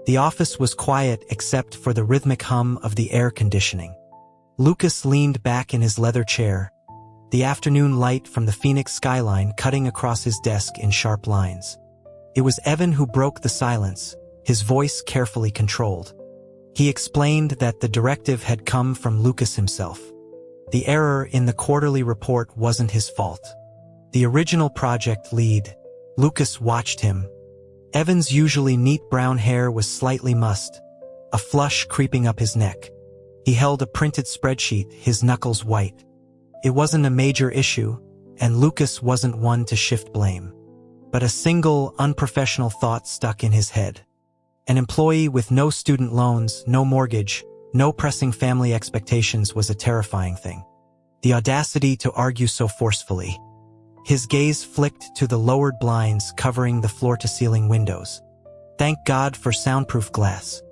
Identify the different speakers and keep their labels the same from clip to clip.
Speaker 1: The office was quiet except for the rhythmic hum of the air conditioning. Lucas leaned back in his leather chair, the afternoon light from the Phoenix skyline cutting across his desk in sharp lines. It was Evan who broke the silence, his voice carefully controlled. He explained that the directive had come from Lucas himself. The error in the quarterly report wasn't his fault. The original project lead, Lucas watched him. Evan's usually neat brown hair was slightly mussed, a flush creeping up his neck. He held a printed spreadsheet, his knuckles white. It wasn't a major issue, and Lucas wasn't one to shift blame. But a single, unprofessional thought stuck in his head. An employee with no student loans, no mortgage, no pressing family expectations was a terrifying thing. The audacity to argue so forcefully. His gaze flicked to the lowered blinds covering the floor-to-ceiling windows. Thank God for soundproof glass.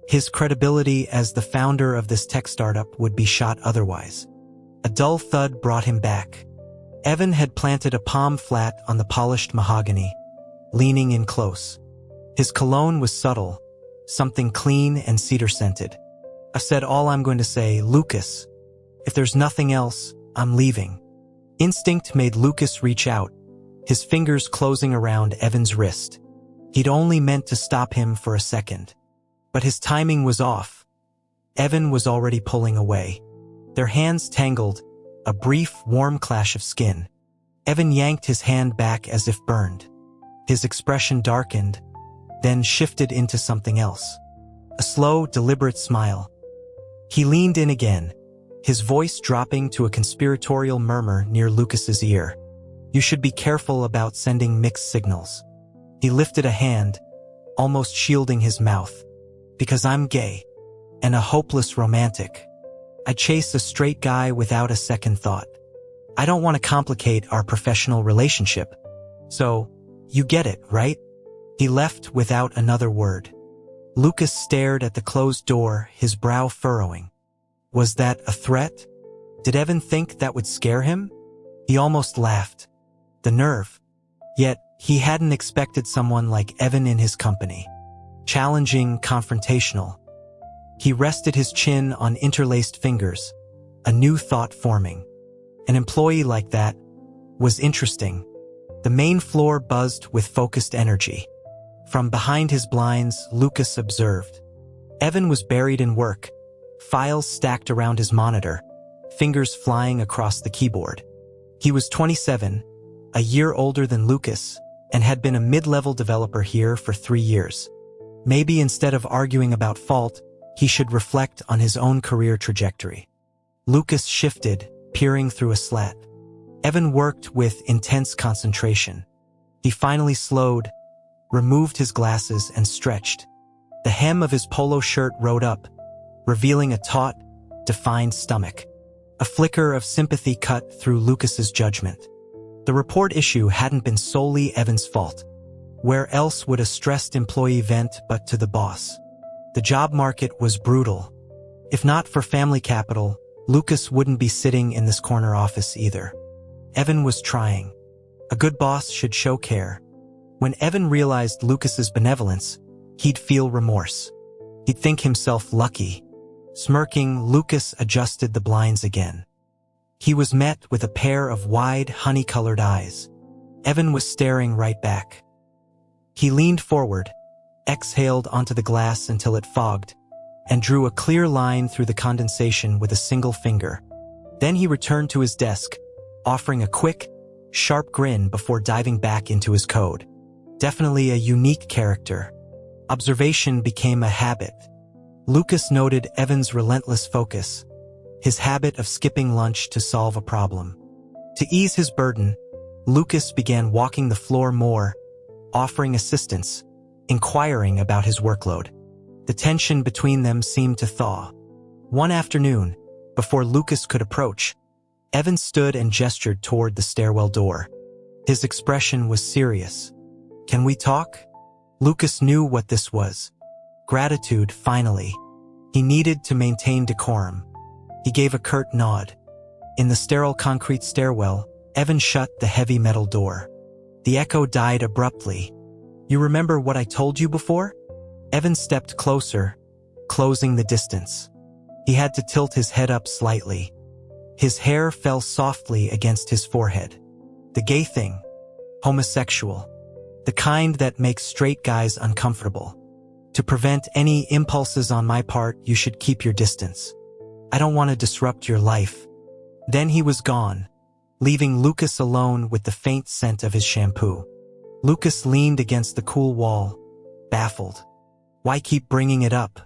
Speaker 1: His credibility as the founder of this tech startup would be shot otherwise. A dull thud brought him back. Evan had planted a palm flat on the polished mahogany, leaning in close. His cologne was subtle, something clean and cedar-scented. I said all I'm going to say, Lucas. If there's nothing else, I'm leaving. Instinct made Lucas reach out, his fingers closing around Evan's wrist. He'd only meant to stop him for a second. But his timing was off. Evan was already pulling away. Their hands tangled, a brief, warm clash of skin. Evan yanked his hand back as if burned. His expression darkened, then shifted into something else. A slow, deliberate smile. He leaned in again, his voice dropping to a conspiratorial murmur near Lucas's ear. You should be careful about sending mixed signals. He lifted a hand, almost shielding his mouth. Because I'm gay, and a hopeless romantic. I chase a straight guy without a second thought. I don't want to complicate our professional relationship. So, you get it, right? He left without another word. Lucas stared at the closed door, his brow furrowing. Was that a threat? Did Evan think that would scare him? He almost laughed. The nerve. Yet, he hadn't expected someone like Evan in his company. Challenging, confrontational. He rested his chin on interlaced fingers, a new thought forming. An employee like that was interesting. The main floor buzzed with focused energy. From behind his blinds, Lucas observed. Evan was buried in work, files stacked around his monitor, fingers flying across the keyboard. He was 27, a year older than Lucas, and had been a mid-level developer here for 3 years. Maybe instead of arguing about fault, he should reflect on his own career trajectory. Lucas shifted, peering through a slat. Evan worked with intense concentration. He finally slowed, removed his glasses, and stretched. The hem of his polo shirt rode up, revealing a taut, defined stomach. A flicker of sympathy cut through Lucas's judgment. The report issue hadn't been solely Evan's fault. Where else would a stressed employee vent but to the boss? The job market was brutal. If not for family capital, Lucas wouldn't be sitting in this corner office either. Evan was trying. A good boss should show care. When Evan realized Lucas's benevolence, he'd feel remorse. He'd think himself lucky. Smirking, Lucas adjusted the blinds again. He was met with a pair of wide, honey-colored eyes. Evan was staring right back. He leaned forward, exhaled onto the glass until it fogged, and drew a clear line through the condensation with a single finger. Then he returned to his desk, offering a quick, sharp grin before diving back into his code. Definitely a unique character. Observation became a habit. Lucas noted Evan's relentless focus, his habit of skipping lunch to solve a problem. To ease his burden, Lucas began walking the floor more, offering assistance, inquiring about his workload. The tension between them seemed to thaw. One afternoon, before Lucas could approach, Evan stood and gestured toward the stairwell door. His expression was serious. Can we talk? Lucas knew what this was. Gratitude, finally. He needed to maintain decorum. He gave a curt nod. In the sterile concrete stairwell, Evan shut the heavy metal door. The echo died abruptly. You remember what I told you before? Evan stepped closer, closing the distance. He had to tilt his head up slightly. His hair fell softly against his forehead. The gay thing. Homosexual. The kind that makes straight guys uncomfortable. To prevent any impulses on my part, you should keep your distance. I don't want to disrupt your life. Then he was gone, leaving Lucas alone with the faint scent of his shampoo. Lucas leaned against the cool wall, baffled. Why keep bringing it up?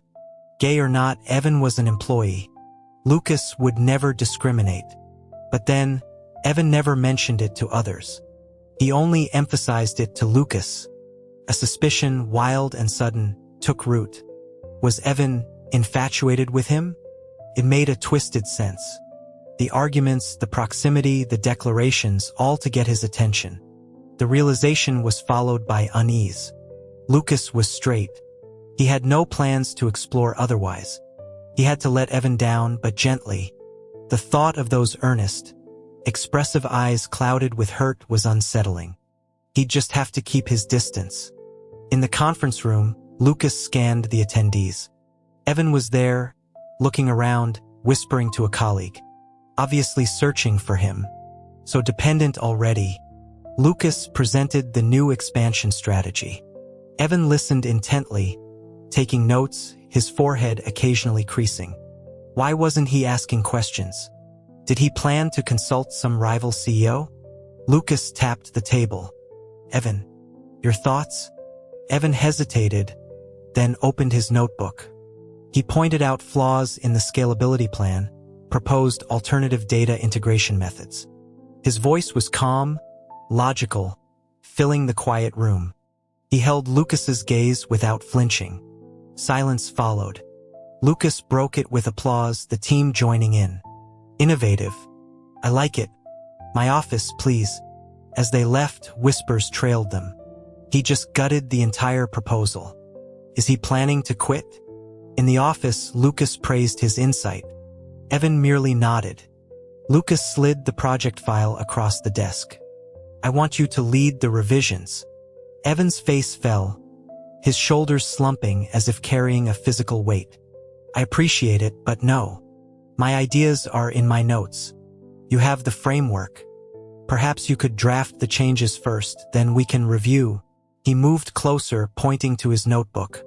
Speaker 1: Gay or not, Evan was an employee. Lucas would never discriminate. But then, Evan never mentioned it to others. He only emphasized it to Lucas. A suspicion, wild and sudden, took root. Was Evan infatuated with him? It made a twisted sense. The arguments, the proximity, the declarations, all to get his attention. The realization was followed by unease. Lucas was straight. He had no plans to explore otherwise. He had to let Evan down, but gently. The thought of those earnest, expressive eyes clouded with hurt was unsettling. He'd just have to keep his distance. In the conference room, Lucas scanned the attendees. Evan was there, looking around, whispering to a colleague. Obviously searching for him. So dependent already. Lucas presented the new expansion strategy. Evan listened intently, taking notes, his forehead occasionally creasing. Why wasn't he asking questions? Did he plan to consult some rival CEO? Lucas tapped the table. Evan, your thoughts? Evan hesitated, then opened his notebook. He pointed out flaws in the scalability plan, proposed alternative data integration methods. His voice was calm, logical, filling the quiet room. He held Lucas's gaze without flinching. Silence followed. Lucas broke it with applause, the team joining in. Innovative. I like it. My office, please. As they left, whispers trailed them. He just gutted the entire proposal. Is he planning to quit? In the office, Lucas praised his insight. Evan merely nodded. Lucas slid the project file across the desk. I want you to lead the revisions. Evan's face fell, his shoulders slumping as if carrying a physical weight. I appreciate it, but no. My ideas are in my notes. You have the framework. Perhaps you could draft the changes first, then we can review. He moved closer, pointing to his notebook.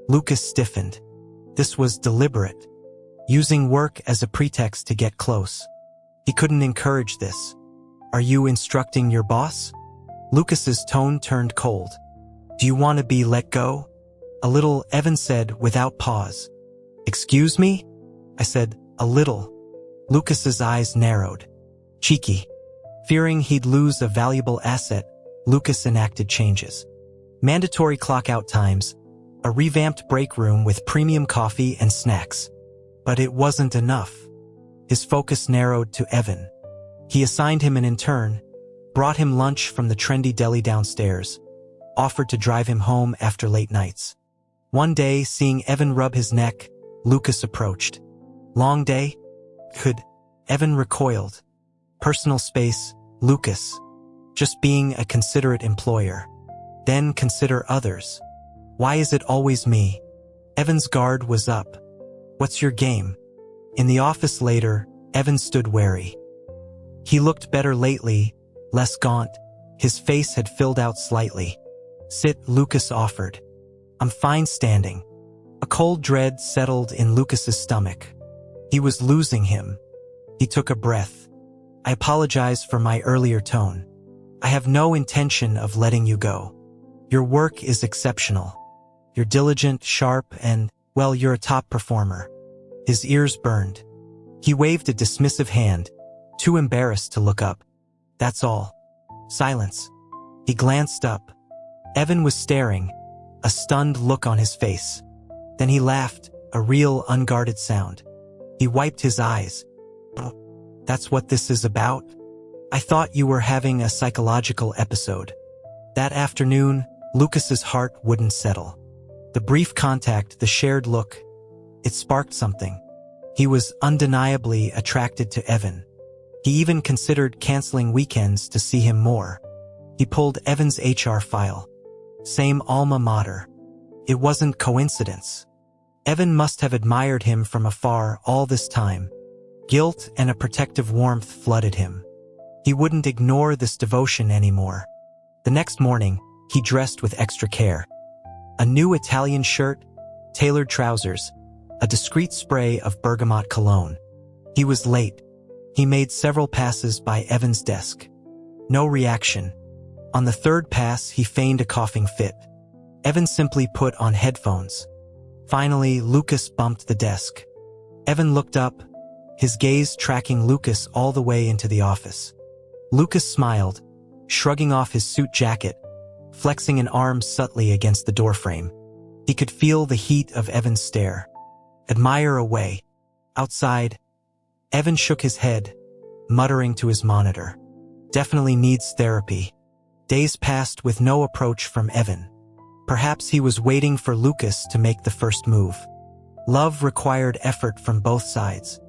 Speaker 1: Lucas stiffened. This was deliberate. Using work as a pretext to get close. He couldn't encourage this. Are you instructing your boss? Lucas's tone turned cold. Do you want to be let go? A little, Evan said without pause. Excuse me? I said, a little. Lucas's eyes narrowed. Cheeky. Fearing he'd lose a valuable asset, Lucas enacted changes. Mandatory clock-out times, a revamped break room with premium coffee and snacks. But it wasn't enough. His focus narrowed to Evan. He assigned him an intern, brought him lunch from the trendy deli downstairs, offered to drive him home after late nights. One day, seeing Evan rub his neck, Lucas approached. Long day? Could? Evan recoiled. Personal space, Lucas. Just being a considerate employer. Then consider others. Why is it always me? Evan's guard was up. What's your game? In the office later, Evan stood wary. He looked better lately, less gaunt. His face had filled out slightly. Sit, Lucas offered. I'm fine standing. A cold dread settled in Lucas's stomach. He was losing him. He took a breath. I apologize for my earlier tone. I have no intention of letting you go. Your work is exceptional. You're diligent, sharp, and, well, you're a top performer. His ears burned. He waved a dismissive hand, too embarrassed to look up. That's all. Silence. He glanced up. Evan was staring, a stunned look on his face. Then he laughed, a real unguarded sound. He wiped his eyes. That's what this is about? I thought you were having a psychological episode. That afternoon, Lucas's heart wouldn't settle. The brief contact, the shared look, it sparked something. He was undeniably attracted to Evan. He even considered canceling weekends to see him more. He pulled Evan's HR file. Same alma mater. It wasn't coincidence. Evan must have admired him from afar all this time. Guilt and a protective warmth flooded him. He wouldn't ignore this devotion anymore. The next morning, he dressed with extra care. A new Italian shirt, tailored trousers, a discreet spray of bergamot cologne. He was late. He made several passes by Evan's desk. No reaction. On the third pass, he feigned a coughing fit. Evan simply put on headphones. Finally, Lucas bumped the desk. Evan looked up, his gaze tracking Lucas all the way into the office. Lucas smiled, shrugging off his suit jacket, flexing an arm subtly against the doorframe. He could feel the heat of Evan's stare. Admire away. Outside, Evan shook his head, muttering to his monitor. Definitely needs therapy. Days passed with no approach from Evan. Perhaps he was waiting for Lucas to make the first move. Love required effort from both sides.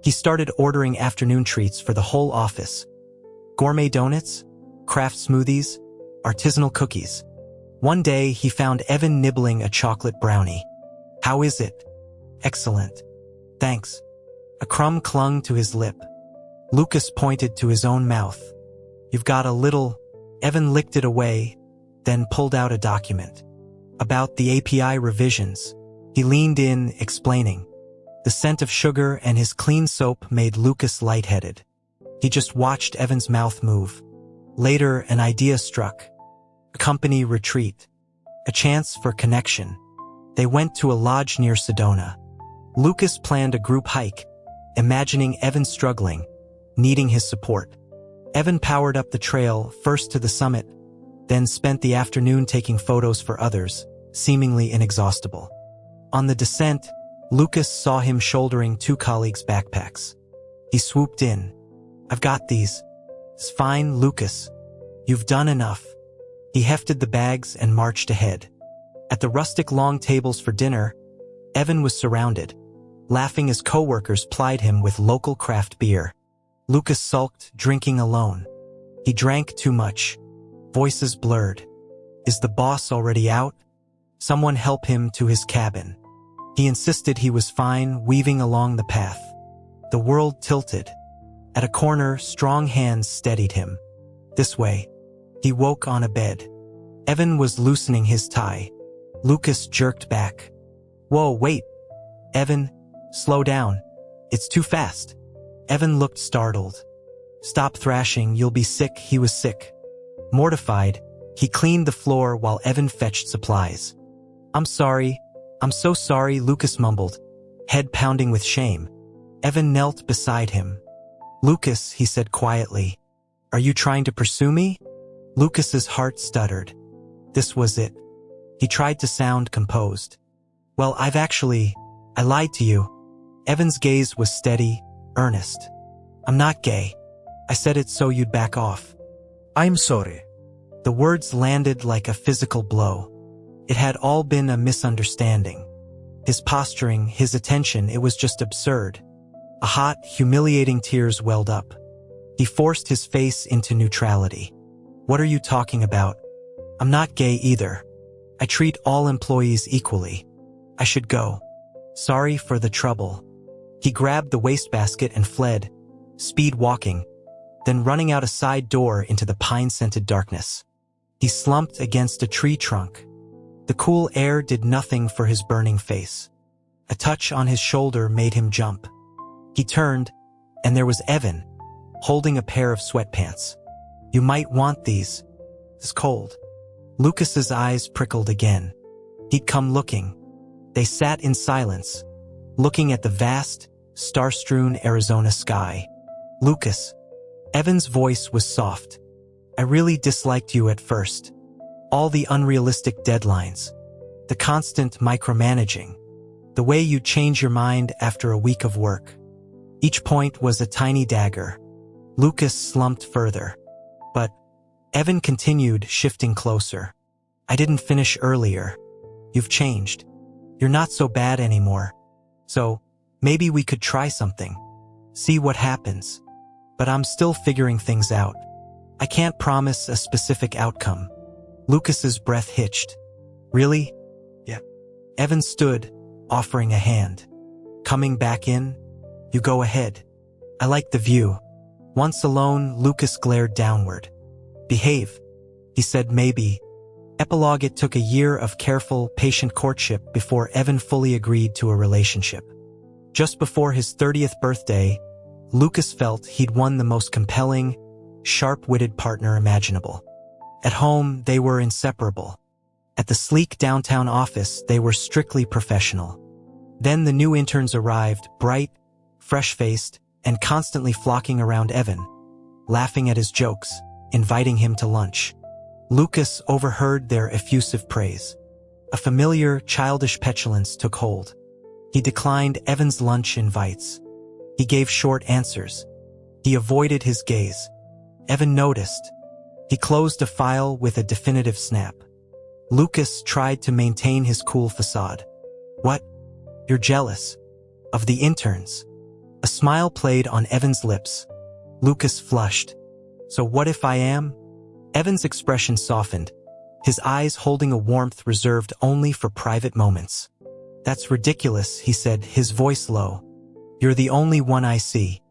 Speaker 1: He started ordering afternoon treats for the whole office. Gourmet donuts, craft smoothies, artisanal cookies. One day, he found Evan nibbling a chocolate brownie. "How is it?" "Excellent. Thanks." A crumb clung to his lip. Lucas pointed to his own mouth. "You've got a little..." Evan licked it away, then pulled out a document. About the API revisions. He leaned in, explaining. The scent of sugar and his clean soap made Lucas lightheaded. He just watched Evan's mouth move. Later, an idea struck. A company retreat. A chance for connection. They went to a lodge near Sedona. Lucas planned a group hike, imagining Evan struggling, needing his support. Evan powered up the trail, first to the summit, then spent the afternoon taking photos for others, seemingly inexhaustible. On the descent, Lucas saw him shouldering two colleagues' backpacks. He swooped in. "I've got these." "It's fine, Lucas. You've done enough." He hefted the bags and marched ahead. At the rustic long tables for dinner, Evan was surrounded, laughing as coworkers plied him with local craft beer. Lucas sulked, drinking alone. He drank too much. Voices blurred. "Is the boss already out?" Someone help him to his cabin. He insisted he was fine, weaving along the path. The world tilted. At a corner, strong hands steadied him. "This way." He woke on a bed. Evan was loosening his tie. Lucas jerked back. "Whoa, wait. Evan, slow down. It's too fast." Evan looked startled. "Stop thrashing, you'll be sick." He was sick. Mortified, he cleaned the floor while Evan fetched supplies. "I'm sorry. I'm so sorry," Lucas mumbled, head pounding with shame. Evan knelt beside him. "Lucas," he said quietly, "are you trying to pursue me?" Lucas's heart stuttered. This was it. He tried to sound composed. "Well, I lied to you." Evan's gaze was steady, earnest. "I'm not gay. I said it so you'd back off."
Speaker 2: "I'm sorry."
Speaker 1: The words landed like a physical blow. It had all been a misunderstanding. His posturing, his attention, it was just absurd. A hot, humiliating tears welled up. He forced his face into neutrality. "What are you talking about? I'm not gay either. I treat all employees equally. I should go. Sorry for the trouble." He grabbed the wastebasket and fled, speed walking, then running out a side door into the pine-scented darkness. He slumped against a tree trunk. The cool air did nothing for his burning face. A touch on his shoulder made him jump. He turned, and there was Evan, holding a pair of sweatpants. "You might want these. It's cold." Lucas's eyes prickled again. He'd come looking. They sat in silence, looking at the vast, star-strewn Arizona sky. "Lucas." Evan's voice was soft. "I really disliked you at first. All the unrealistic deadlines. The constant micromanaging. The way you change your mind after a week of work. Each point was a tiny dagger." Lucas slumped further. "But," Evan continued, shifting closer, "I didn't finish earlier. You've changed. You're not so bad anymore. So, maybe we could try something. See what happens. But I'm still figuring things out. I can't promise a specific outcome." Lucas's breath hitched. "Really?" "Yeah." Evan stood, offering a hand. Coming back in? You go ahead. I like the view. Once alone, Lucas glared downward. Behave. He said maybe. Epilogue: it took a year of careful, patient courtship before Evan fully agreed to a relationship. Just before his 30th birthday, Lucas felt he'd won the most compelling, sharp-witted partner imaginable. At home, they were inseparable. At the sleek downtown office, they were strictly professional. Then the new interns arrived, bright, fresh-faced, and constantly flocking around Evan, laughing at his jokes, inviting him to lunch. Lucas overheard their effusive praise. A familiar, childish petulance took hold. He declined Evan's lunch invites. He gave short answers. He avoided his gaze. Evan noticed. He closed a file with a definitive snap. Lucas tried to maintain his cool facade. What? You're jealous? Of the interns? A smile played on Evan's lips. Lucas flushed. So what if I am? Evan's expression softened, his eyes holding a warmth reserved only for private moments. That's ridiculous, he said, his voice low. You're the only one I see.